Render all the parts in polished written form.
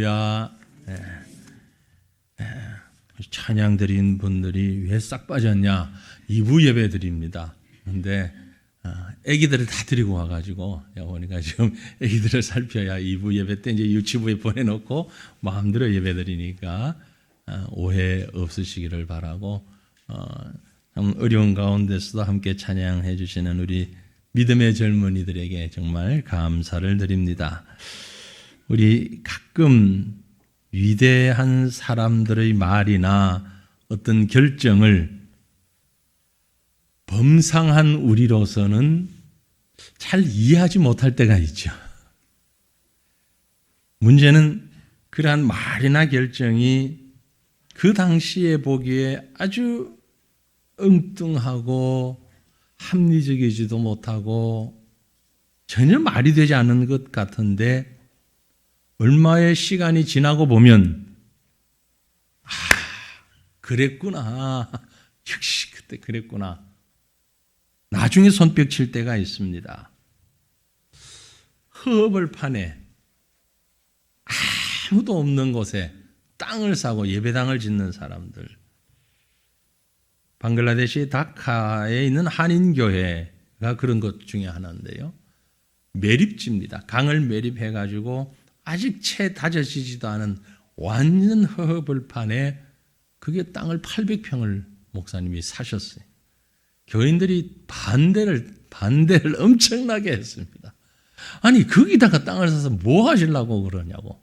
할렐루야. 찬양 드린 분들이 왜 싹 빠졌냐? 2부 예배 드립니다. 근데 아기들을 다 데리고 와가지고 보니까 지금 아기들을 살펴야 2부 예배 때 이제 유치부에 보내놓고 마음대로 예배 드리니까 오해 없으시기를 바라고 참 어려운 가운데서도 함께 찬양해 주시는 우리 믿음의 젊은이들에게 정말 감사를 드립니다. 우리 가끔 위대한 사람들의 말이나 어떤 결정을 범상한 우리로서는 잘 이해하지 못할 때가 있죠. 문제는 그러한 말이나 결정이 그 당시에 보기에 아주 엉뚱하고 합리적이지도 못하고 전혀 말이 되지 않는 것 같은데 얼마의 시간이 지나고 보면 그랬구나. 역시 그때 그랬구나. 나중에 손뼉 칠 때가 있습니다. 허벌판에 아무도 없는 곳에 땅을 사고 예배당을 짓는 사람들. 방글라데시 다카에 있는 한인교회가 그런 것 중에 하나인데요. 매립지입니다. 강을 매립해가지고 아직 채 다져지지도 않은 완전 허벌판에 그게 땅을 800평을 목사님이 사셨어요. 교인들이 반대를 엄청나게 했습니다. 아니 거기다가 땅을 사서 뭐 하시려고 그러냐고.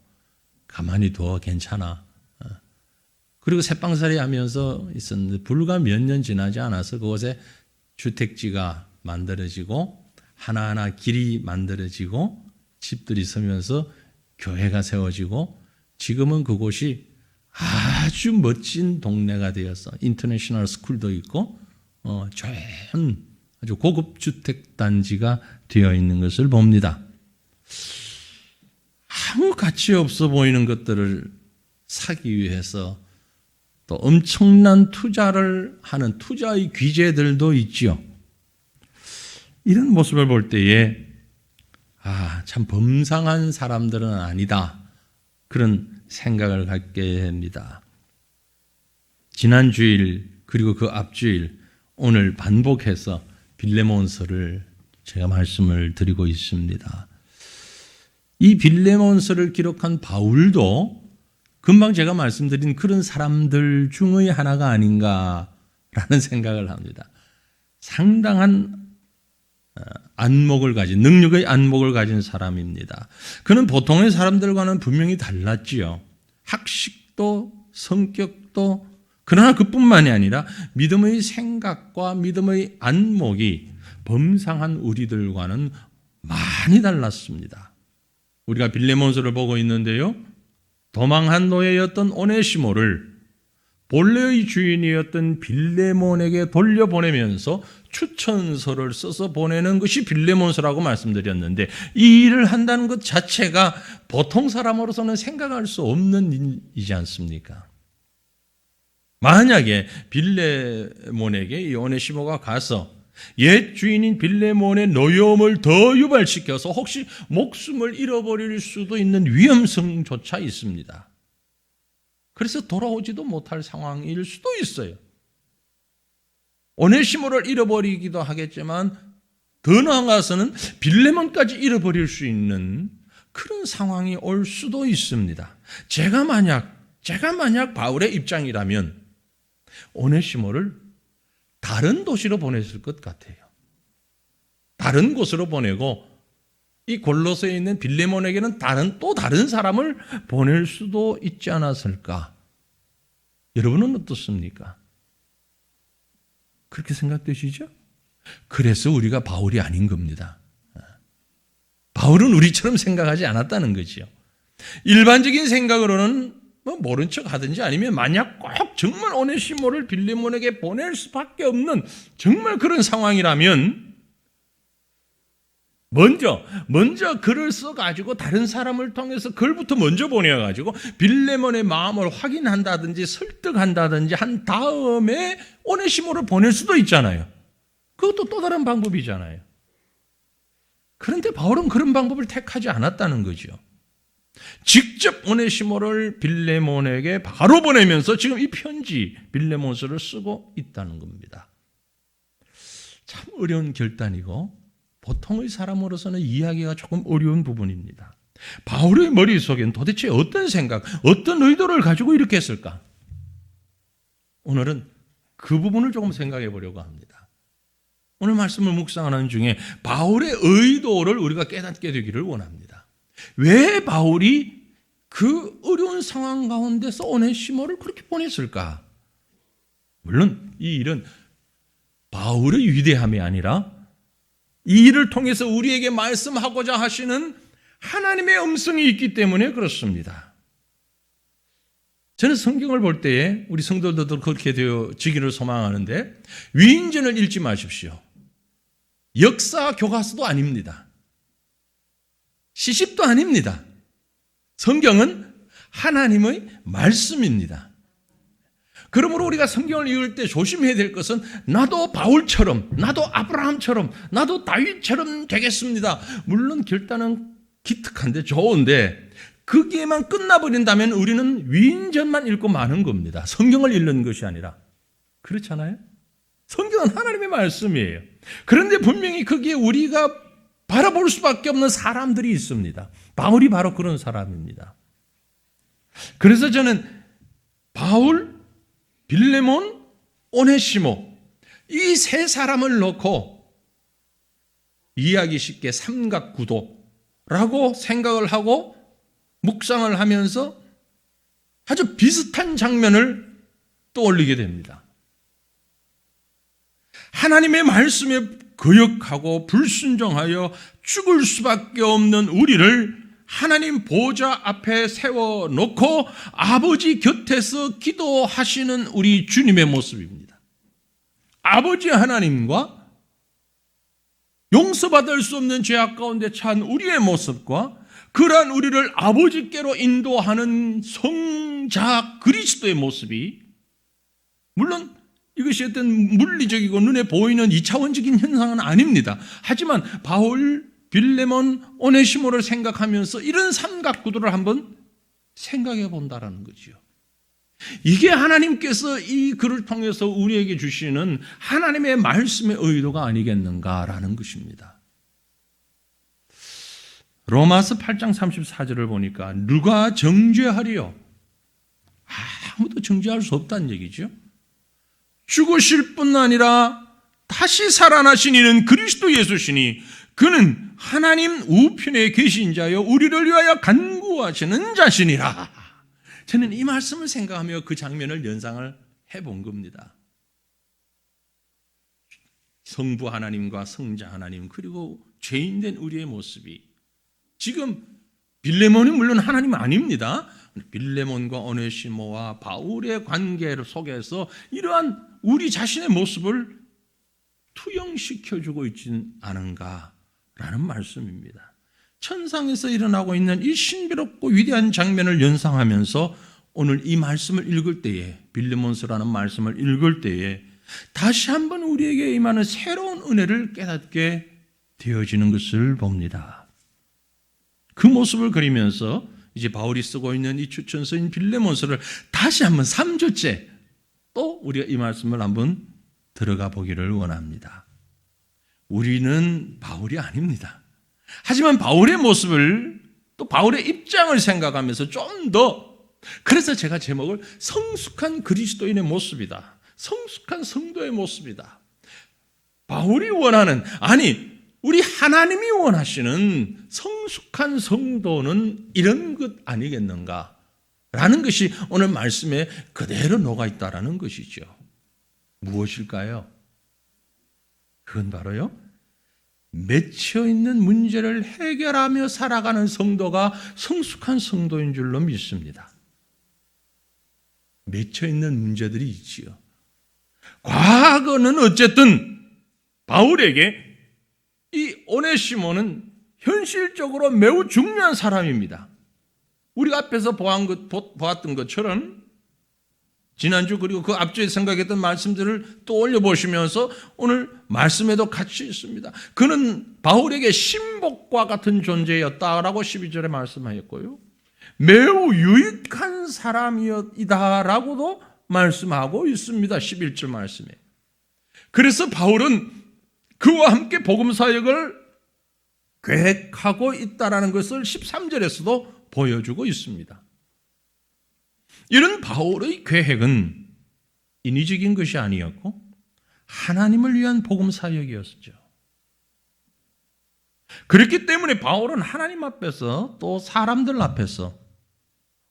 가만히 둬 괜찮아. 그리고 새빵살이 하면서 있었는데 불과 몇 년 지나지 않아서 그곳에 주택지가 만들어지고 하나하나 길이 만들어지고 집들이 서면서 교회가 세워지고 지금은 그곳이 아주 멋진 동네가 되어서 인터내셔널 스쿨도 있고 좋은 아주 고급 주택 단지가 되어 있는 것을 봅니다. 아무 가치 없어 보이는 것들을 사기 위해서 또 엄청난 투자를 하는 투자의 귀재들도 있지요. 이런 모습을 볼 때에 참 범상한 사람들은 아니다. 그런 생각을 갖게 됩니다. 지난 주일 그리고 그 앞주일 오늘 반복해서 빌레몬서를 제가 말씀을 드리고 있습니다. 이 빌레몬서를 기록한 바울도 금방 제가 말씀드린 그런 사람들 중의 하나가 아닌가라는 생각을 합니다. 상당한 안목을 가진, 능력의 안목을 가진 사람입니다. 그는 보통의 사람들과는 분명히 달랐지요. 학식도 성격도 그러나 그뿐만이 아니라 믿음의 생각과 믿음의 안목이 범상한 우리들과는 많이 달랐습니다. 우리가 빌레몬서를 보고 있는데요. 도망한 노예였던 오네시모를 본래의 주인이었던 빌레몬에게 돌려보내면서 추천서를 써서 보내는 것이 빌레몬서라고 말씀드렸는데 이 일을 한다는 것 자체가 보통 사람으로서는 생각할 수 없는 일이지 않습니까? 만약에 빌레몬에게 이 오네시모가 가서 옛 주인인 빌레몬의 노여움을 더 유발시켜서 혹시 목숨을 잃어버릴 수도 있는 위험성조차 있습니다. 그래서 돌아오지도 못할 상황일 수도 있어요. 오네시모를 잃어버리기도 하겠지만 더 나아가서는 빌레몬까지 잃어버릴 수 있는 그런 상황이 올 수도 있습니다. 제가 만약 바울의 입장이라면 오네시모를 다른 도시로 보냈을 것 같아요. 다른 곳으로 보내고 이 골로새에 있는 빌레몬에게는 또 다른 사람을 보낼 수도 있지 않았을까? 여러분은 어떻습니까? 그렇게 생각되시죠? 그래서 우리가 바울이 아닌 겁니다. 바울은 우리처럼 생각하지 않았다는 거죠. 일반적인 생각으로는 모른 척 하든지 아니면 만약 꼭 정말 오네시모를 빌레몬에게 보낼 수밖에 없는 정말 그런 상황이라면 먼저 글을 써가지고 다른 사람을 통해서 글부터 먼저 보내가지고 빌레몬의 마음을 확인한다든지 설득한다든지 한 다음에 오네시모를 보낼 수도 있잖아요. 그것도 또 다른 방법이잖아요. 그런데 바울은 그런 방법을 택하지 않았다는 거죠. 직접 오네시모를 빌레몬에게 바로 보내면서 지금 이 편지 빌레몬서를 쓰고 있다는 겁니다. 참 어려운 결단이고 보통의 사람으로서는 이해하기가 조금 어려운 부분입니다. 바울의 머릿속엔 도대체 어떤 생각, 어떤 의도를 가지고 이렇게 했을까? 오늘은 그 부분을 조금 생각해 보려고 합니다. 오늘 말씀을 묵상하는 중에 바울의 의도를 우리가 깨닫게 되기를 원합니다. 왜 바울이 그 어려운 상황 가운데서 오네시모를 그렇게 보냈을까? 물론 이 일은 바울의 위대함이 아니라 이 일을 통해서 우리에게 말씀하고자 하시는 하나님의 음성이 있기 때문에 그렇습니다. 저는 성경을 볼 때에 우리 성도들도 그렇게 되어지기를 소망하는데 위인전을 읽지 마십시오. 역사 교과서도 아닙니다. 시집도 아닙니다. 성경은 하나님의 말씀입니다. 그러므로 우리가 성경을 읽을 때 조심해야 될 것은 나도 바울처럼, 나도 아브라함처럼, 나도 다윗처럼 되겠습니다. 물론 결단은 기특한데 좋은데 거기에만 끝나버린다면 우리는 위인전만 읽고 마는 겁니다. 성경을 읽는 것이 아니라. 그렇잖아요? 성경은 하나님의 말씀이에요. 그런데 분명히 거기에 우리가 바라볼 수밖에 없는 사람들이 있습니다. 바울이 바로 그런 사람입니다. 그래서 저는 바울, 빌레몬, 오네시모 이 세 사람을 놓고 이해하기 쉽게 삼각구도라고 생각을 하고 묵상을 하면서 아주 비슷한 장면을 떠올리게 됩니다. 하나님의 말씀에 거역하고 불순종하여 죽을 수밖에 없는 우리를 하나님 보좌 앞에 세워놓고 아버지 곁에서 기도하시는 우리 주님의 모습입니다. 아버지 하나님과 용서받을 수 없는 죄악 가운데 찬 우리의 모습과 그러한 우리를 아버지께로 인도하는 성자 그리스도의 모습이 물론 이것이 어떤 물리적이고 눈에 보이는 2차원적인 현상은 아닙니다. 하지만 바울, 빌레몬, 오네시모를 생각하면서 이런 삼각구도를 한번 생각해 본다라는 거죠. 이게 하나님께서 이 글을 통해서 우리에게 주시는 하나님의 말씀의 의도가 아니겠는가라는 것입니다. 로마서 8장 34절을 보니까 누가 정죄하리요? 아무도 정죄할 수 없다는 얘기죠. 죽으실 뿐 아니라 다시 살아나신 이는 그리스도 예수시니 그는 하나님 우편에 계신 자여 우리를 위하여 간구하시는 자시니라. 저는 이 말씀을 생각하며 그 장면을 연상을 해본 겁니다. 성부 하나님과 성자 하나님 그리고 죄인된 우리의 모습이 지금 빌레몬이 물론 하나님 아닙니다. 빌레몬과 오네시모와 바울의 관계 속에서 이러한 우리 자신의 모습을 투영시켜주고 있지는 않은가라는 말씀입니다. 천상에서 일어나고 있는 이 신비롭고 위대한 장면을 연상하면서 오늘 이 말씀을 읽을 때에 빌레몬서라는 말씀을 읽을 때에 다시 한번 우리에게 임하는 새로운 은혜를 깨닫게 되어지는 것을 봅니다. 그 모습을 그리면서 이제 바울이 쓰고 있는 이 추천서인 빌레몬서를 다시 한번 3주째 또 우리가 이 말씀을 한번 들어가 보기를 원합니다. 우리는 바울이 아닙니다. 하지만 바울의 모습을 또 바울의 입장을 생각하면서 좀 더 그래서 제가 제목을 성숙한 그리스도인의 모습이다. 성숙한 성도의 모습이다. 바울이 원하는 우리 하나님이 원하시는 성숙한 성도는 이런 것 아니겠는가? 라는 것이 오늘 말씀에 그대로 녹아있다라는 것이죠. 무엇일까요? 그건 바로요. 맺혀있는 문제를 해결하며 살아가는 성도가 성숙한 성도인 줄로 믿습니다. 맺혀있는 문제들이 있지요. 과거는 어쨌든 바울에게 이 오네시모는 현실적으로 매우 중요한 사람입니다. 우리가 앞에서 보았던 것처럼 지난주 그리고 그 앞주에 생각했던 말씀들을 또 올려보시면서 오늘 말씀에도 같이 있습니다. 그는 바울에게 신복과 같은 존재였다라고 12절에 말씀하였고요. 매우 유익한 사람이다라고도 말씀하고 있습니다. 11절 말씀에. 그래서 바울은 그와 함께 복음 사역을 계획하고 있다라는 것을 13절에서도 보여주고 있습니다. 이런 바울의 계획은 인위적인 것이 아니었고 하나님을 위한 복음 사역이었죠. 그렇기 때문에 바울은 하나님 앞에서 또 사람들 앞에서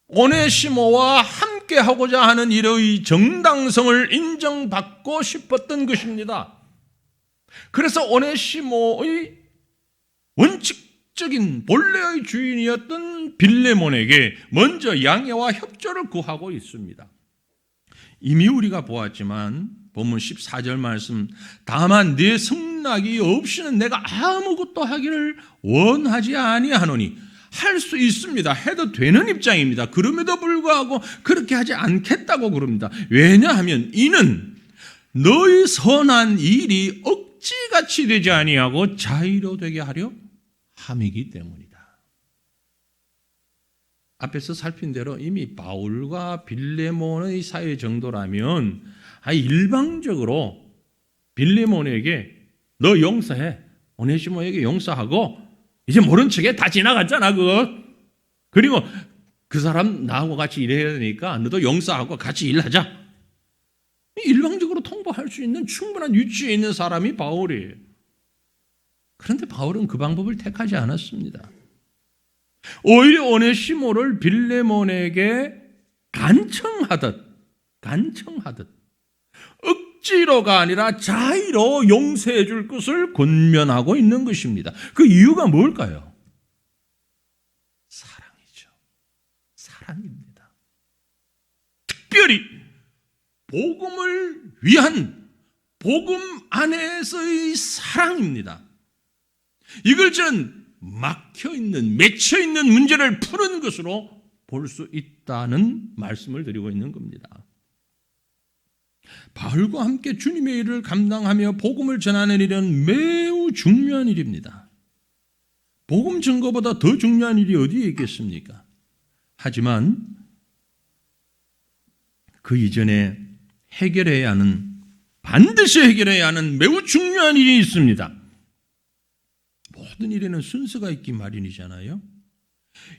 오네시모와 함께하고자 하는 일의 정당성을 인정받고 싶었던 것입니다. 그래서 오네시모의 원칙적인 본래의 주인이었던 빌레몬에게 먼저 양해와 협조를 구하고 있습니다. 이미 우리가 보았지만 본문 14절 말씀, 다만 네 승낙이 없이는 내가 아무것도 하기를 원하지 아니하노니, 할 수 있습니다. 해도 되는 입장입니다. 그럼에도 불구하고 그렇게 하지 않겠다고 그럽니다. 왜냐하면 이는 너의 선한 일이 억지같이 되지 아니하고 자의로 되게 하려 함이기 때문이다. 앞에서 살핀 대로 이미 바울과 빌레몬의 사이 정도라면 일방적으로 빌레몬에게 너 용서해, 오네시모에게 용서하고 이제 모른 척해, 다 지나갔잖아 그거. 그리고 그 사람 나하고 같이 일해야 되니까 너도 용서하고 같이 일하자. 일방적으로 통보할 수 있는 충분한 위치에 있는 사람이 바울이에요. 그런데 바울은 그 방법을 택하지 않았습니다. 오히려 오네시모를 빌레몬에게 간청하듯 억지로가 아니라 자의로 용서해 줄 것을 권면하고 있는 것입니다. 그 이유가 뭘까요? 사랑이죠. 사랑입니다. 특별히 복음을 위한 복음 안에서의 사랑입니다. 이걸 저는 막혀있는, 맺혀있는 문제를 푸는 것으로 볼 수 있다는 말씀을 드리고 있는 겁니다. 바울과 함께 주님의 일을 감당하며 복음을 전하는 일은 매우 중요한 일입니다. 복음 증거보다 더 중요한 일이 어디에 있겠습니까? 하지만 그 이전에 해결해야 하는, 반드시 해결해야 하는 매우 중요한 일이 있습니다. 모든 일에는 순서가 있기 마련이잖아요.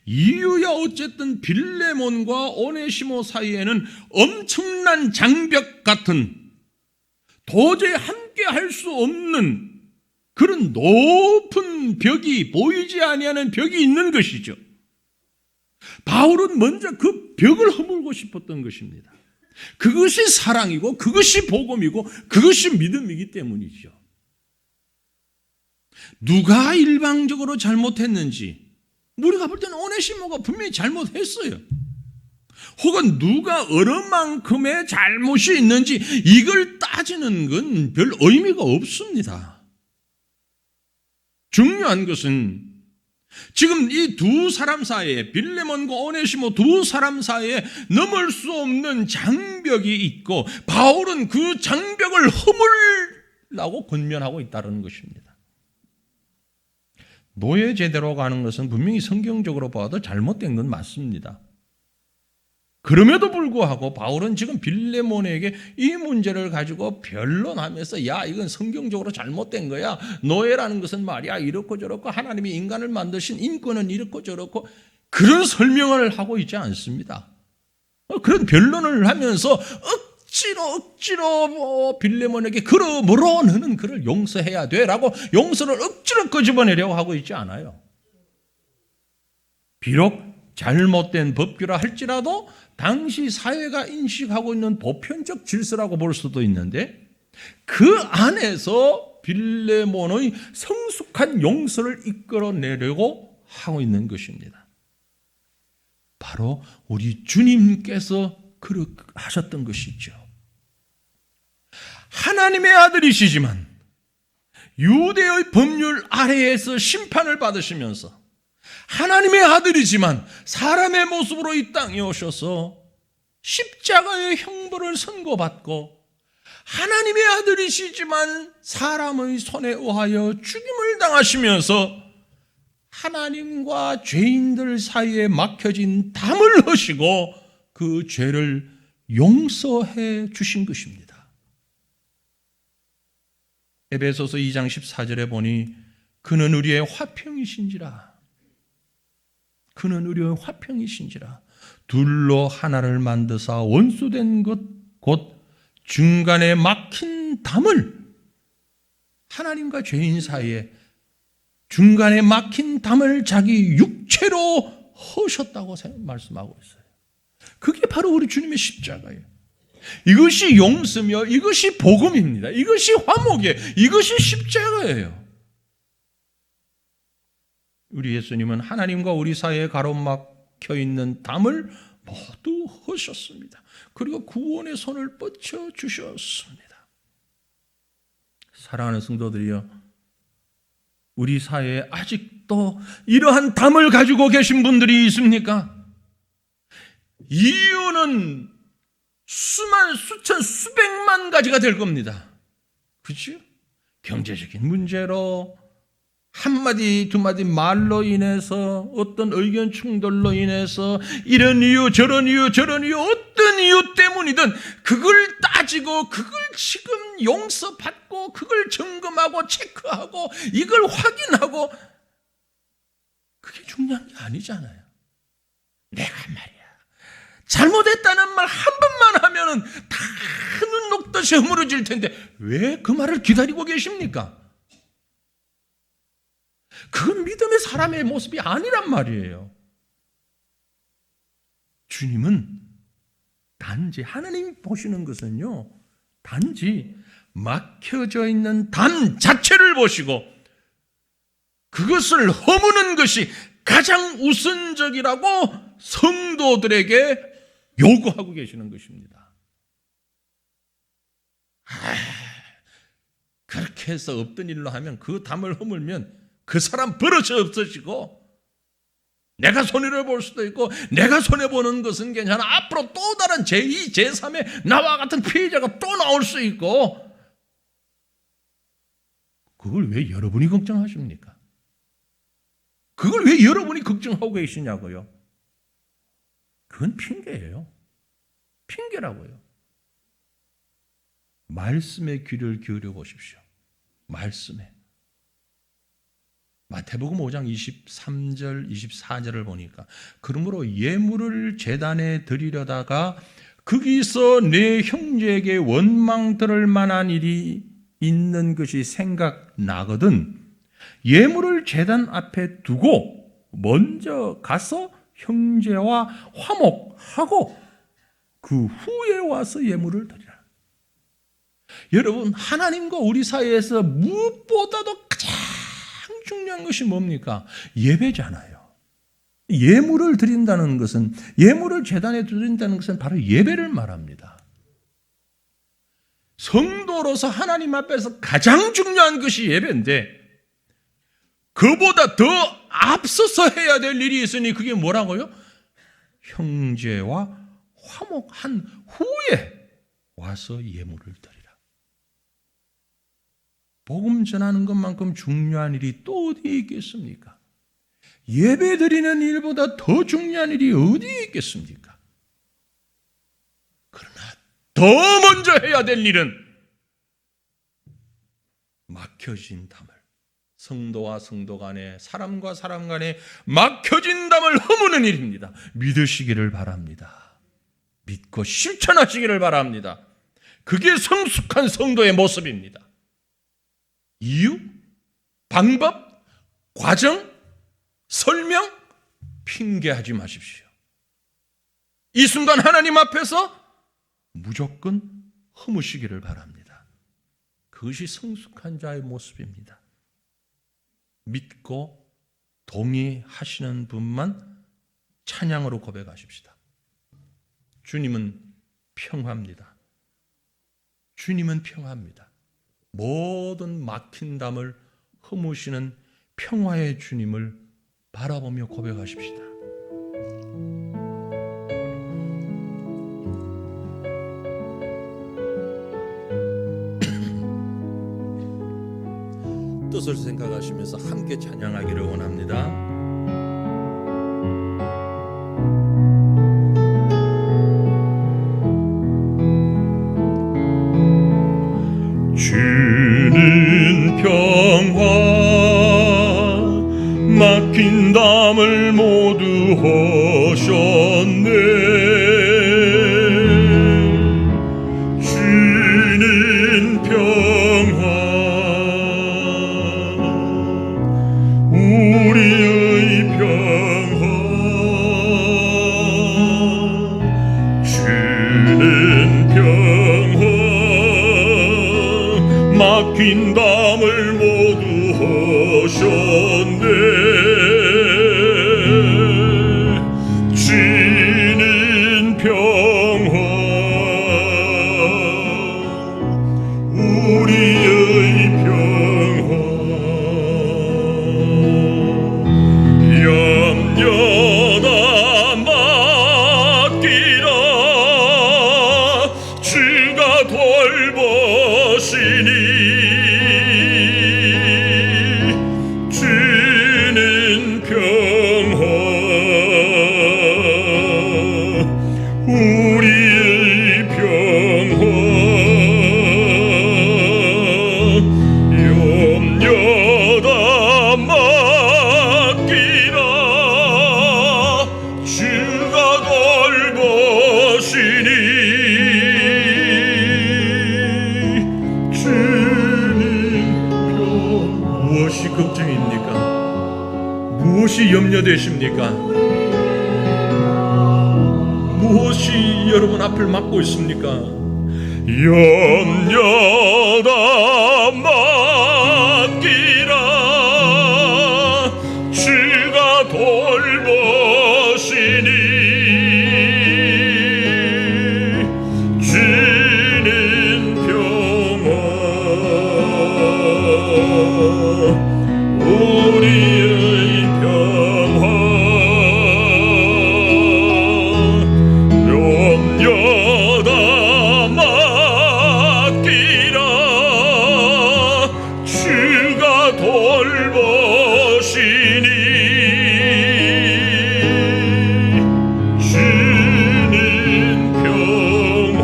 이유야 어쨌든 빌레몬과 오네시모 사이에는 엄청난 장벽 같은, 도저히 함께 할 수 없는 그런 높은 벽이, 보이지 아니하는 벽이 있는 것이죠. 바울은 먼저 그 벽을 허물고 싶었던 것입니다. 그것이 사랑이고 그것이 복음이고 그것이 믿음이기 때문이죠. 누가 일방적으로 잘못했는지, 우리가 볼 때는 오네시모가 분명히 잘못했어요. 혹은 누가 어느 만큼의 잘못이 있는지 이걸 따지는 건 별 의미가 없습니다. 중요한 것은 지금 이 두 사람 사이에, 빌레몬과 오네시모 두 사람 사이에 넘을 수 없는 장벽이 있고 바울은 그 장벽을 허물라고 권면하고 있다는 것입니다. 노예 제대로 가는 것은 분명히 성경적으로 봐도 잘못된 건 맞습니다. 그럼에도 불구하고 바울은 지금 빌레몬에게 이 문제를 가지고 변론하면서, 야, 이건 성경적으로 잘못된 거야. 노예라는 것은 말이야 이렇고 저렇고, 하나님이 인간을 만드신 인권은 이렇고 저렇고, 그런 설명을 하고 있지 않습니다. 그런 변론을 하면서 억지로 빌레몬에게 그러므로 너는 그를 용서해야 돼라고 용서를 억지로 끄집어내려고 하고 있지 않아요. 비록 잘못된 법규라 할지라도 당시 사회가 인식하고 있는 보편적 질서라고 볼 수도 있는데, 그 안에서 빌레몬의 성숙한 용서를 이끌어내려고 하고 있는 것입니다. 바로 우리 주님께서 그렇게 하셨던 것이죠. 하나님의 아들이시지만 유대의 법률 아래에서 심판을 받으시면서, 하나님의 아들이지만 사람의 모습으로 이 땅에 오셔서 십자가의 형벌을 선고받고, 하나님의 아들이시지만 사람의 손에 의하여 죽임을 당하시면서 하나님과 죄인들 사이에 막혀진 담을 허시고 그 죄를 용서해 주신 것입니다. 에베소서 2장 14절에 보니 그는 우리의 화평이신지라. 그는 우리의 화평이신지라. 둘로 하나를 만드사 원수된 것 곧 중간에 막힌 담을, 하나님과 죄인 사이에 중간에 막힌 담을 자기 육체로 허셨다고 말씀하고 있어요. 그게 바로 우리 주님의 십자가예요. 이것이 용서며 이것이 복음입니다. 이것이 화목이에요. 이것이 십자가예요. 우리 예수님은 하나님과 우리 사이에 가로막혀 있는 담을 모두 허셨습니다. 그리고 구원의 손을 뻗쳐 주셨습니다. 사랑하는 성도들이여, 우리 사회에 아직도 이러한 담을 가지고 계신 분들이 있습니까? 이유는 수만, 수천, 수백만 가지가 될 겁니다. 그렇죠? 경제적인 문제로, 한마디 두마디 말로 인해서, 어떤 의견 충돌로 인해서, 이런 이유 저런 이유 저런 이유 어떤 이유 때문이든 그걸 따지고 그걸 지금 용서받고 그걸 점검하고 체크하고 이걸 확인하고, 그게 중요한 게 아니잖아요. 내가 말이야 잘못했다는 말 한 번만 하면은 다 눈 녹듯이 허물어질 텐데 왜 그 말을 기다리고 계십니까? 그건 믿음의 사람의 모습이 아니란 말이에요. 주님은 단지, 하나님이 보시는 것은요, 단지 막혀져 있는 담 자체를 보시고 그것을 허무는 것이 가장 우선적이라고 성도들에게 요구하고 계시는 것입니다. 그렇게 해서 없던 일로 하면, 그 담을 허물면 그 사람 버릇이 없어지고, 내가 손해를 볼 수도 있고, 내가 손해보는 것은 괜찮아, 앞으로 또 다른 제2, 제3의 나와 같은 피해자가 또 나올 수 있고, 그걸 왜 여러분이 걱정하십니까? 그걸 왜 여러분이 걱정하고 계시냐고요? 그건 핑계예요. 핑계라고요. 말씀에 귀를 기울여 보십시오. 말씀에. 마태복음 5장 23절 24절을 보니까, 그러므로 예물을 제단에 드리려다가 거기서 내 형제에게 원망 들을 만한 일이 있는 것이 생각나거든 예물을 제단 앞에 두고 먼저 가서 형제와 화목하고 그 후에 와서 예물을 드리라. 여러분, 하나님과 우리 사이에서 무엇보다도 가장 중요한 것이 뭡니까? 예배잖아요. 예물을 드린다는 것은, 예물을 제단에 드린다는 것은 바로 예배를 말합니다. 성도로서 하나님 앞에서 가장 중요한 것이 예배인데, 그보다 더 앞서서 해야 될 일이 있으니 그게 뭐라고요? 형제와 화목한 후에 와서 예물을 드리라. 복음 전하는 것만큼 중요한 일이 또 어디 있겠습니까? 예배 드리는 일보다 더 중요한 일이 어디 있겠습니까? 그러나 더 먼저 해야 될 일은 막혀진 담을, 성도와 성도 간에, 사람과 사람 간에 막혀진 담을 허무는 일입니다. 믿으시기를 바랍니다. 믿고 실천하시기를 바랍니다. 그게 성숙한 성도의 모습입니다. 이유, 방법, 과정, 설명, 핑계하지 마십시오. 이 순간 하나님 앞에서 무조건 허무시기를 바랍니다. 그것이 성숙한 자의 모습입니다. 믿고 동의하시는 분만 찬양으로 고백하십시다. 주님은 평화입니다. 주님은 평화입니다. 모든 막힌 담을 허무시는 평화의 주님을 바라보며 고백하십시다. 뜻을 생각하시면서 함께 찬양하기를 원합니다. 담을 모두 하셨네. 주는 평화 우리의 평화 주는 평화 막힌 담을 모두 하셨네. 주는 평화 우리의 평화 염려다 맡기라 주가 돌보시니 주는 평화 우리의 평화 염려다 맡기라 주가 돌보시니 주는 평화. 무엇이 걱정입니까? 무엇이 염려되십니까? 무엇이 여러분 앞을 막고 있습니까? 염려다 맡기라 주가 돌보시니 주는 평화 우리의 평화 염려다 맡기라 주가 돌보시니 주는 평화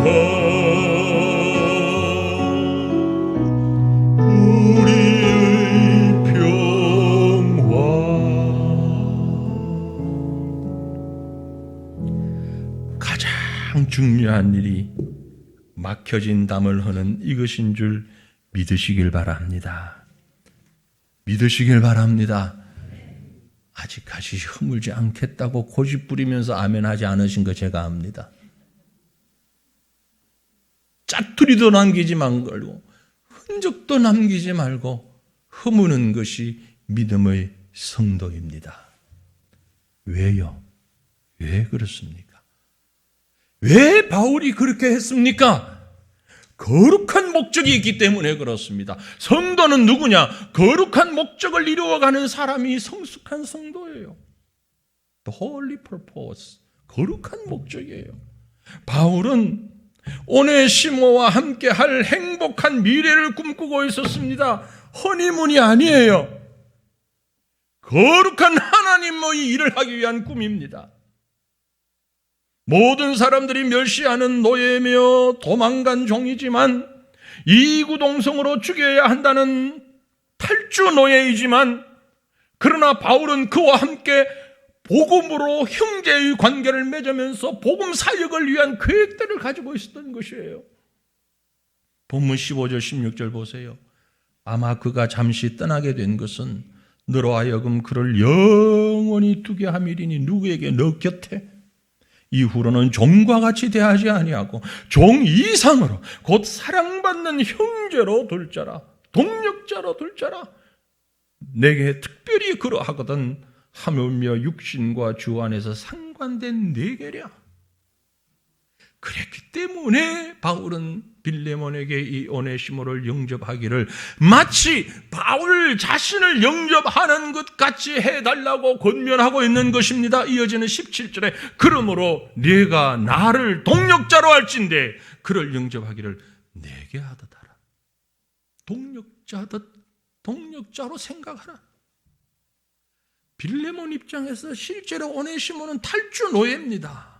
우리의 평화. 가장 중요한 일이 막혀진 담을 허는 이것인 줄 믿으시길 바랍니다. 믿으시길 바랍니다. 아직까지 허물지 않겠다고 고집부리면서 아멘하지 않으신 거 제가 압니다. 짜투리도 남기지 말고 흔적도 남기지 말고 허무는 것이 믿음의 성도입니다. 왜요? 왜 그렇습니까? 왜 바울이 그렇게 했습니까? 거룩한 목적이 있기 때문에 그렇습니다. 성도는 누구냐? 거룩한 목적을 이루어가는 사람이 성숙한 성도예요. The holy purpose. 거룩한 목적이에요. 바울은 오네시모와 함께 할 행복한 미래를 꿈꾸고 있었습니다. 허니문이 아니에요. 거룩한 하나님의 일을 하기 위한 꿈입니다. 모든 사람들이 멸시하는 노예며 도망간 종이지만 이구동성으로 죽여야 한다는 탈주 노예이지만 그러나 바울은 그와 함께 복음으로 형제의 관계를 맺으면서 복음 사역을 위한 계획들을 가지고 있었던 것이에요. 본문 15절 16절 보세요. 아마 그가 잠시 떠나게 된 것은 너로 하여금 그를 영원히 두게 함이리니 누구에게? 너 곁에. 이후로는 종과 같이 대하지 아니하고 종 이상으로 곧 사랑받는 형제로 둘 자라, 동력자로 둘 자라. 내게 특별히 그러하거든 하물며 육신과 주 안에서 상관된 내게랴. 그랬기 때문에 바울은 빌레몬에게 이 오네시모를 영접하기를 마치 바울 자신을 영접하는 것 같이 해달라고 권면하고 있는 것입니다. 이어지는 17절에 그러므로 네가 나를 동력자로 할진대 그를 영접하기를 내게 하듯 하라. 동력자듯 동력자로 생각하라. 빌레몬 입장에서 실제로 오네시모는 탈주 노예입니다.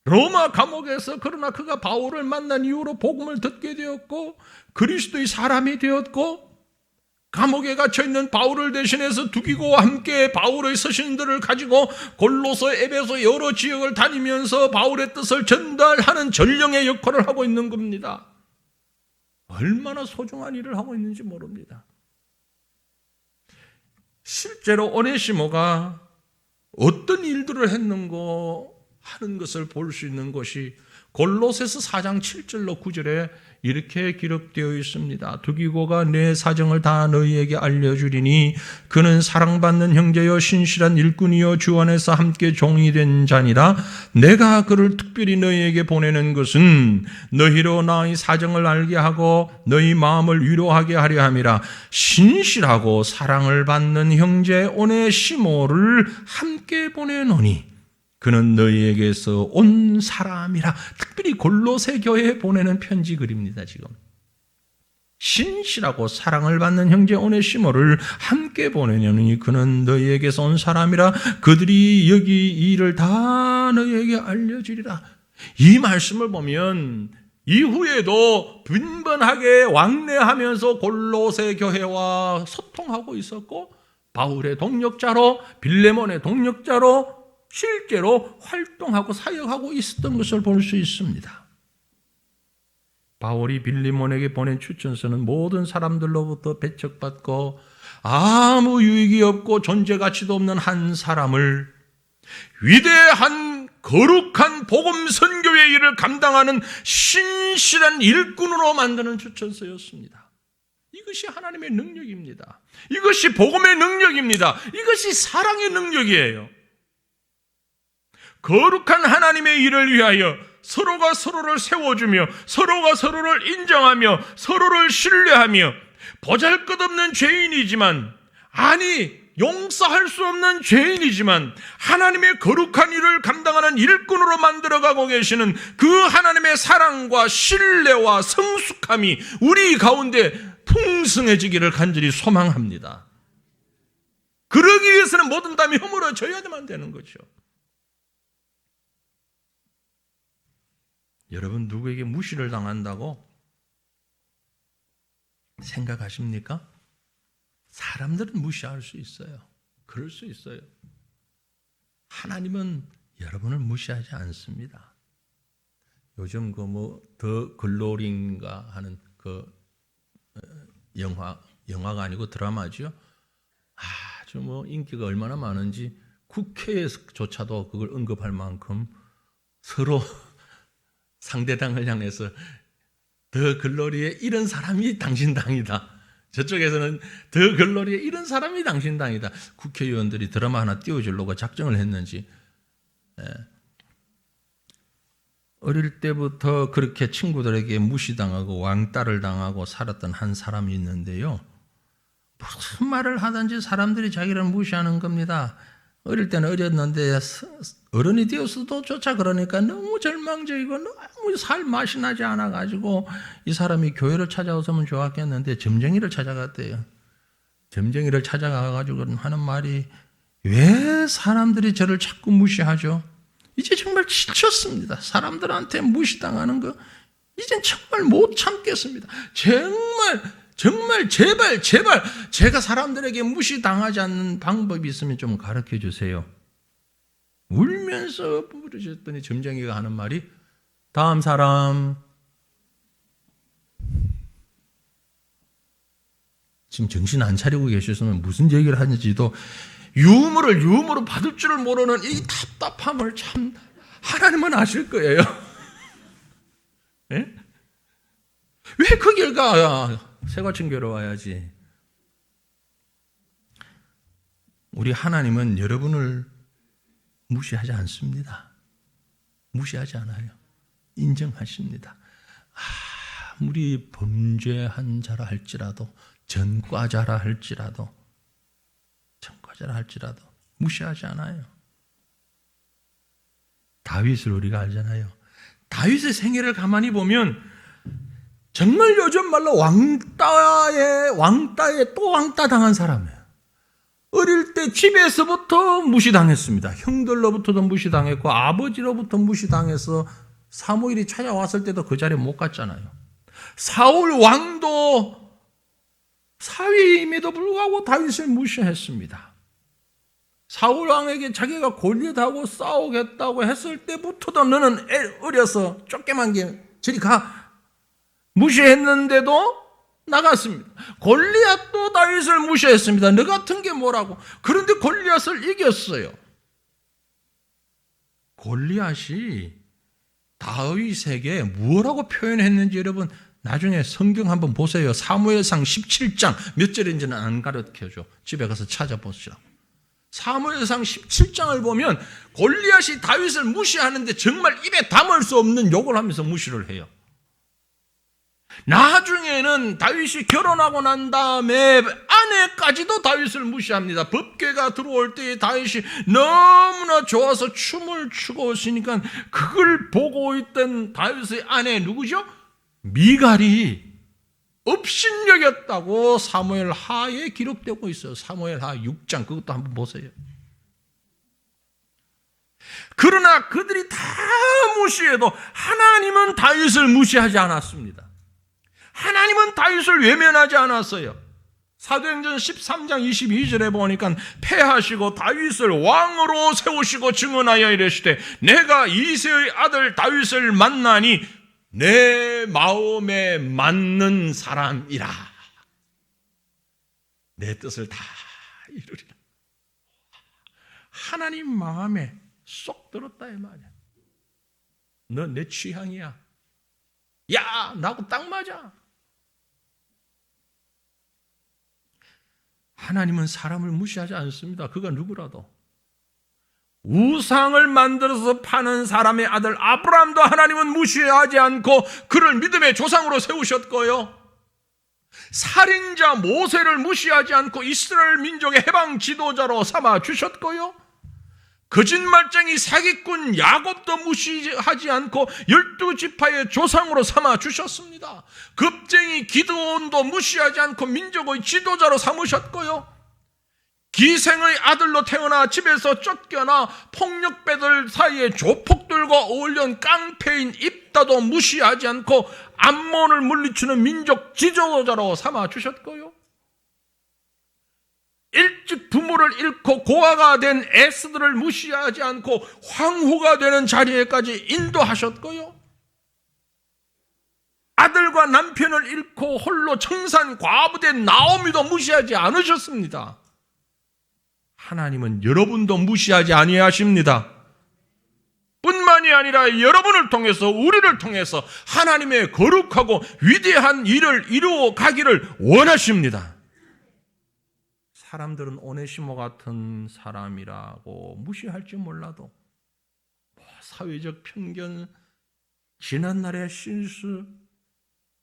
로마 감옥에서 그러나 그가 바울을 만난 이후로 복음을 듣게 되었고 그리스도의 사람이 되었고 감옥에 갇혀있는 바울을 대신해서 두기고와 함께 바울의 서신들을 가지고 골로서, 에베소 여러 지역을 다니면서 바울의 뜻을 전달하는 전령의 역할을 하고 있는 겁니다. 얼마나 소중한 일을 하고 있는지 모릅니다. 실제로 오네시모가 어떤 일들을 했는고 하는 것을 볼 수 있는 것이 골로새서 4장 7절로 9절에 이렇게 기록되어 있습니다. 두기고가 내 사정을 다 너희에게 알려주리니 그는 사랑받는 형제여 신실한 일꾼이여 주 안에서 함께 종이 된 자니라. 내가 그를 특별히 너희에게 보내는 것은 너희로 나의 사정을 알게 하고 너희 마음을 위로하게 하려 함이라. 신실하고 사랑을 받는 형제 오네시모를 함께 보내노니 그는 너희에게서 온 사람이라. 특별히 골로새 교회에 보내는 편지 글입니다. 지금 신실하고 사랑을 받는 형제 오네시모를 함께 보내려니 그는 너희에게서 온 사람이라. 그들이 여기 이 일을 다 너희에게 알려주리라. 이 말씀을 보면 이후에도 빈번하게 왕래하면서 골로새 교회와 소통하고 있었고 바울의 동력자로, 빌레몬의 동력자로 실제로 활동하고 사역하고 있었던 것을 볼 수 있습니다. 바울이 빌레몬에게 보낸 추천서는 모든 사람들로부터 배척받고 아무 유익이 없고 존재 가치도 없는 한 사람을 위대한 거룩한 복음 선교의 일을 감당하는 신실한 일꾼으로 만드는 추천서였습니다. 이것이 하나님의 능력입니다. 이것이 복음의 능력입니다. 이것이 사랑의 능력이에요. 거룩한 하나님의 일을 위하여 서로가 서로를 세워주며 서로가 서로를 인정하며 서로를 신뢰하며 보잘것없는 죄인이지만, 아니 용서할 수 없는 죄인이지만 하나님의 거룩한 일을 감당하는 일꾼으로 만들어가고 계시는 그 하나님의 사랑과 신뢰와 성숙함이 우리 가운데 풍성해지기를 간절히 소망합니다. 그러기 위해서는 모든 땀이 허물어져야만 되는 거죠. 여러분, 누구에게 무시를 당한다고 생각하십니까? 사람들은 무시할 수 있어요. 그럴 수 있어요. 하나님은 여러분을 무시하지 않습니다. 요즘 더 글로리인가 하는 영화가 아니고 드라마죠. 아주 인기가 얼마나 많은지 국회에서조차도 그걸 언급할 만큼 서로 상대당을 향해서 더 글로리에 이런 사람이 당신 당이다. 저쪽에서는 더 글로리에 이런 사람이 당신 당이다. 국회의원들이 드라마 하나 띄워주려고 작정을 했는지. 어릴 때부터 그렇게 친구들에게 무시당하고 왕따를 당하고 살았던 한 사람이 있는데요. 무슨 말을 하든지 사람들이 자기를 무시하는 겁니다. 어릴 때는 어렸는데 어른이 되었어도 조차 그러니까 너무 절망적이고 너무 살 맛이 나지 않아가지고 이 사람이 교회를 찾아왔으면 좋았겠는데 점쟁이를 찾아갔대요. 점쟁이를 찾아가가지고 하는 말이, 왜 사람들이 저를 자꾸 무시하죠? 이제 정말 지쳤습니다. 사람들한테 무시당하는 거 이젠 정말 못 참겠습니다. 정말 제발 제가 사람들에게 무시당하지 않는 방법이 있으면 좀 가르쳐 주세요. 울면서 부르셨더니 점쟁이가 하는 말이, 다음 사람. 지금 정신 안 차리고 계셨으면 무슨 얘기를 하는지도 유머로 받을 줄을 모르는 이 답답함을 참 하나님은 아실 거예요. 네? 왜 그 길 가? 새과천교로 와야지. 우리 하나님은 여러분을 무시하지 않습니다. 무시하지 않아요. 인정하십니다. 아무리 범죄한 자라 할지라도, 전과자라 할지라도 무시하지 않아요. 다윗을 우리가 알잖아요. 다윗의 생애를 가만히 보면 정말 요즘 말로 왕따에 또 왕따 당한 사람이에요. 어릴 때 집에서부터 무시당했습니다. 형들로부터도 무시당했고 아버지로부터 무시당해서 사무엘이 찾아왔을 때도 그 자리에 못 갔잖아요. 사울 왕도 사위임에도 불구하고 다윗을 무시했습니다. 사울 왕에게 자기가 골리앗하고 싸우겠다고 했을 때부터도 너는 어려서 쫓겨만 게 저리 가 무시했는데도 나갔습니다. 골리앗도 다윗을 무시했습니다. 너 같은 게 뭐라고. 그런데 골리앗을 이겼어요. 골리앗이 다윗에게 뭐라고 표현했는지 여러분 나중에 성경 한번 보세요. 사무엘상 17장 몇 절인지는 안 가르쳐줘. 집에 가서 찾아보시라고. 사무엘상 17장을 보면 골리앗이 다윗을 무시하는데 정말 입에 담을 수 없는 욕을 하면서 무시를 해요. 나중에는 다윗이 결혼하고 난 다음에 아내까지도 다윗을 무시합니다. 법궤가 들어올 때 다윗이 너무나 좋아서 춤을 추고 있으니까 그걸 보고 있던 다윗의 아내 누구죠? 미갈이 업신여겼다고 사무엘 하에 기록되고 있어요. 사무엘 하 6장 그것도 한번 보세요. 그러나 그들이 다 무시해도 하나님은 다윗을 무시하지 않았습니다. 하나님은 다윗을 외면하지 않았어요. 사도행전 13장 22절에 보니까 패하시고 다윗을 왕으로 세우시고 증언하여 이르시되 내가 이새의 아들 다윗을 만나니 내 마음에 맞는 사람이라. 내 뜻을 다 이루리라. 하나님 마음에 쏙 들었다 이 말이야. 너 내 취향이야. 야, 나하고 딱 맞아. 하나님은 사람을 무시하지 않습니다. 그가 누구라도. 우상을 만들어서 파는 사람의 아들 아브라함도 하나님은 무시하지 않고 그를 믿음의 조상으로 세우셨고요. 살인자 모세를 무시하지 않고 이스라엘 민족의 해방 지도자로 삼아 주셨고요. 거짓말쟁이 사기꾼 야곱도 무시하지 않고 12지파의 조상으로 삼아 주셨습니다. 겁쟁이 기드온도 무시하지 않고 민족의 지도자로 삼으셨고요. 기생의 아들로 태어나 집에서 쫓겨나 폭력배들 사이에 조폭들과 어울린 깡패인 입다도 무시하지 않고 암몬을 물리치는 민족 지도자로 삼아 주셨고요. 일찍 부모를 잃고 고아가 된 에스들을 무시하지 않고 황후가 되는 자리에까지 인도하셨고요. 아들과 남편을 잃고 홀로 청산 과부된 나오미도 무시하지 않으셨습니다. 하나님은 여러분도 무시하지 아니하십니다. 뿐만이 아니라 여러분을 통해서 우리를 통해서 하나님의 거룩하고 위대한 일을 이루어 가기를 원하십니다. 사람들은 오네시모 같은 사람이라고 무시할지 몰라도 사회적 편견, 지난날의 실수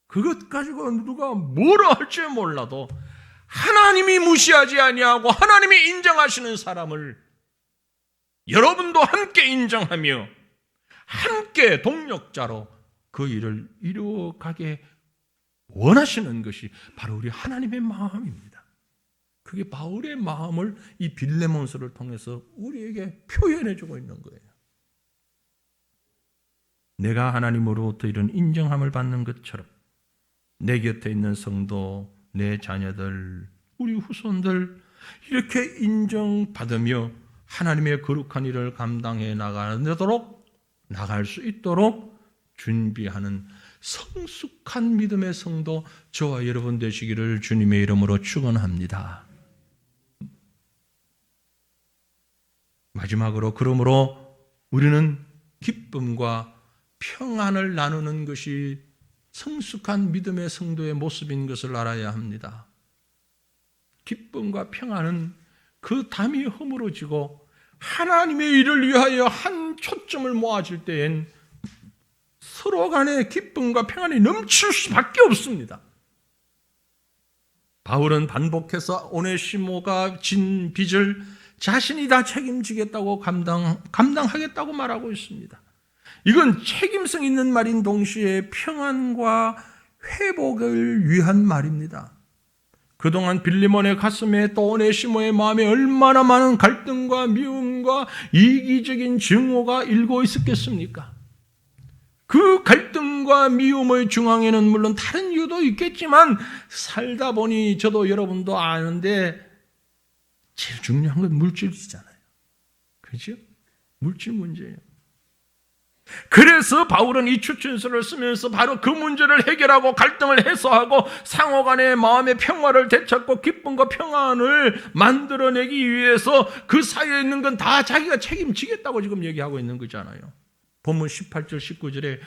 그것 가지고 누가 뭐라 할지 몰라도 하나님이 무시하지 아니하고 하나님이 인정하시는 사람을 여러분도 함께 인정하며 함께 동력자로 그 일을 이루어가게 원하시는 것이 바로 우리 하나님의 마음입니다. 그게 바울의 마음을 이 빌레몬서를 통해서 우리에게 표현해주고 있는 거예요. 내가 하나님으로부터 이런 인정함을 받는 것처럼 내 곁에 있는 성도, 내 자녀들, 우리 후손들 이렇게 인정받으며 하나님의 거룩한 일을 감당해 나갈 수 있도록 준비하는 성숙한 믿음의 성도 저와 여러분 되시기를 주님의 이름으로 축원합니다. 마지막으로 그러므로 우리는 기쁨과 평안을 나누는 것이 성숙한 믿음의 성도의 모습인 것을 알아야 합니다. 기쁨과 평안은 그 담이 허물어지고 하나님의 일을 위하여 한 초점을 모아질 때엔 서로 간의 기쁨과 평안이 넘칠 수밖에 없습니다. 바울은 반복해서 오네시모가 진 빚을 자신이 다 책임지겠다고 감당하겠다고 말하고 있습니다. 이건 책임성 있는 말인 동시에 평안과 회복을 위한 말입니다. 그동안 빌레몬의 가슴에 또 오네시모의 마음에 얼마나 많은 갈등과 미움과 이기적인 증오가 일고 있었겠습니까? 그 갈등과 미움의 중앙에는 물론 다른 이유도 있겠지만 살다 보니 저도 여러분도 아는데 제일 중요한 건 물질이잖아요. 그렇죠? 물질 문제예요. 그래서 바울은 이 추천서를 쓰면서 바로 그 문제를 해결하고 갈등을 해소하고 상호간의 마음의 평화를 되찾고 기쁨과 평안을 만들어내기 위해서 그 사이에 있는 건 다 자기가 책임지겠다고 지금 얘기하고 있는 거잖아요. 본문 18절 19절에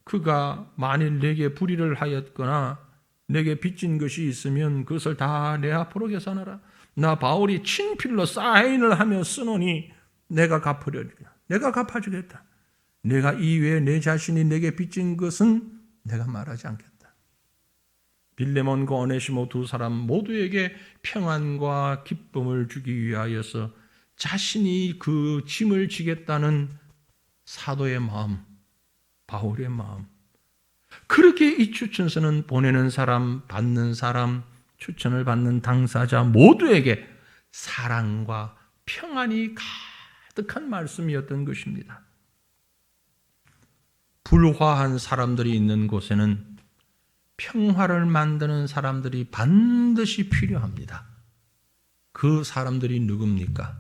그가 만일 내게 불의를 하였거나 내게 빚진 것이 있으면 그것을 다 내 앞으로 계산하라. 나 바울이 친필로 사인을 하며 쓰노니 내가 갚으려니라. 내가 갚아주겠다. 내가 이외에 내 자신이 내게 빚진 것은 내가 말하지 않겠다. 빌레몬과 오네시모 두 사람 모두에게 평안과 기쁨을 주기 위하여서 자신이 그 짐을 지겠다는 사도의 마음, 바울의 마음. 그렇게 이 추천서는 보내는 사람, 받는 사람, 추천을 받는 당사자 모두에게 사랑과 평안이 가득한 말씀이었던 것입니다. 불화한 사람들이 있는 곳에는 평화를 만드는 사람들이 반드시 필요합니다. 그 사람들이 누굽니까?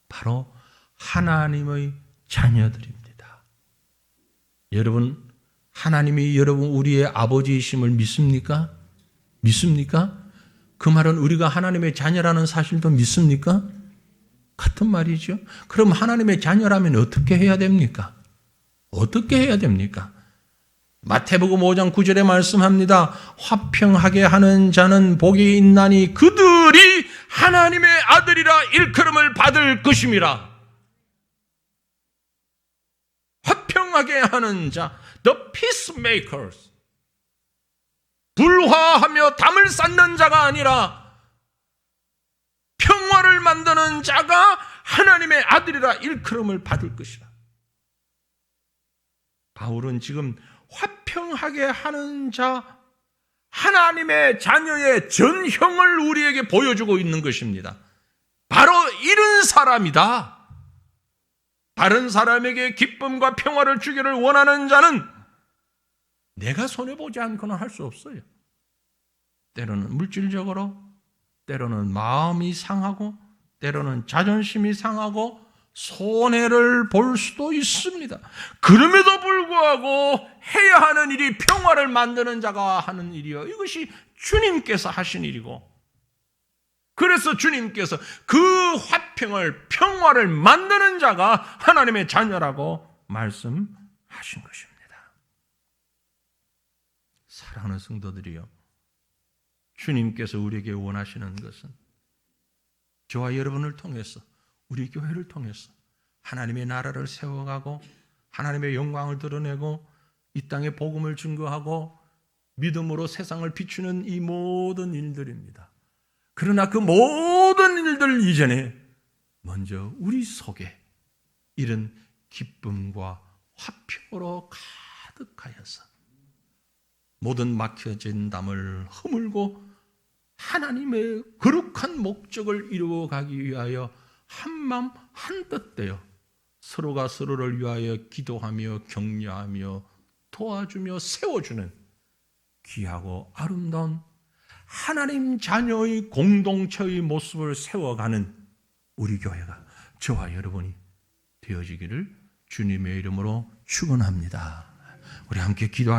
바로 하나님의 자녀들입니다. 여러분, 하나님이 여러분 우리의 아버지이심을 믿습니까? 믿습니까? 그 말은 우리가 하나님의 자녀라는 사실도 믿습니까? 같은 말이죠. 그럼 하나님의 자녀라면 어떻게 해야 됩니까? 어떻게 해야 됩니까? 마태복음 5장 9절에 말씀합니다. 화평하게 하는 자는 복이 있나니 그들이 하나님의 아들이라 일컬음을 받을 것임이라. 화평하게 하는 자, the peacemakers. 불화하며 담을 쌓는 자가 아니라 평화를 만드는 자가 하나님의 아들이라 일컬음을 받을 것이라. 바울은 지금 화평하게 하는 자, 하나님의 자녀의 전형을 우리에게 보여주고 있는 것입니다. 바로 이런 사람이다. 다른 사람에게 기쁨과 평화를 주기를 원하는 자는 내가 손해보지 않고는 할 수 없어요. 때로는 물질적으로, 때로는 마음이 상하고, 때로는 자존심이 상하고 손해를 볼 수도 있습니다. 그럼에도 불구하고 해야 하는 일이 평화를 만드는 자가 하는 일이요. 이것이 주님께서 하신 일이고, 그래서 주님께서 그 화평을, 평화를 만드는 자가 하나님의 자녀라고 말씀하신 것입니다. 사랑하는 성도들이요, 주님께서 우리에게 원하시는 것은 저와 여러분을 통해서, 우리 교회를 통해서 하나님의 나라를 세워가고 하나님의 영광을 드러내고 이 땅에 복음을 증거하고 믿음으로 세상을 비추는 이 모든 일들입니다. 그러나 그 모든 일들 이전에 먼저 우리 속에 이런 기쁨과 화평으로 가득하여서 모든 막혀진 담을 허물고 하나님의 거룩한 목적을 이루어가기 위하여 한마음 한뜻 되어 서로가 서로를 위하여 기도하며 격려하며 도와주며 세워주는 귀하고 아름다운 하나님 자녀의 공동체의 모습을 세워가는 우리 교회가, 저와 여러분이 되어지기를 주님의 이름으로 축원합니다. 우리 함께 기도하겠습니다.